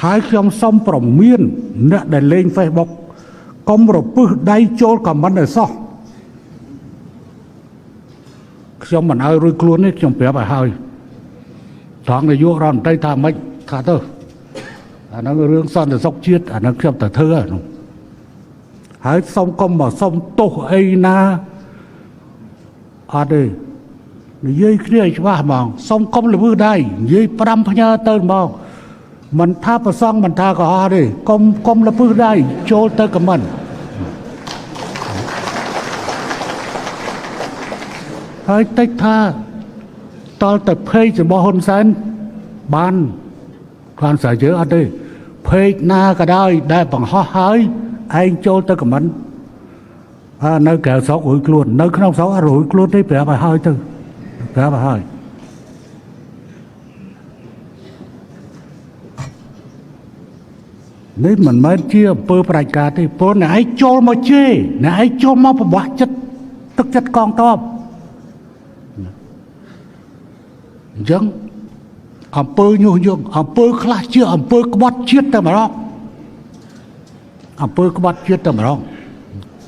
ហើយខ្ញុំសូមប្រមានអ្នកដែលលេង Facebook កុំរពឹសដៃចូលខមមិនឲ្យសោះខ្ញុំមិនឲ្យរួចខ្លួននេះខ្ញុំប្រាប់ឲ្យហើយត្រង់នាយករដ្ឋមន្ត្រីថាម៉េចថាទៅអាហ្នឹងរឿងសន្តិសុខជាតិអាហ្នឹងខ្ញុំទៅធ្វើហ្នឹងហើយសូមកុំមកសុំទោសអីណាអត់ទេនិយាយគ្នាឲ្យច្បាស់ហ្មងសូមកុំល្មើសដៃនិយាយ5ផ្ញើទៅហ្មងមិនថាប្រសងមិនថាក៏អត់ទេកុំល្មើសដៃចូលទៅខមមិនហើយតិចថាតលទៅភេករបស់ហ៊ុនសែនបានគាត់ស្រាវជ្រាវអត់ទេភេកណាក៏ដោយដែលបង្ហោះហើយឯងចូលទៅខមមិននៅក្រៅស្រុករួយខ្លួននៅក្នុងស្រុកអត់រួយខ្លួនទេប្រាប់ឲ្យហើយទៅប្រាប់ឲ្យហើយនេះមិនមែនជាអំពើប្រតិការទេព្រោះអ្នកឯងចូលមកជេរអ្នកឯងចូលមកប្រវាស់ចិត្តទឹកចិត្តកងទ័ពអញ្ចឹងអំពើញុះញង់អំពើខ្លះជាអំពើក្បត់ជាតិតែម្ដងអំពើក្បត់ជាតិតែម្ដង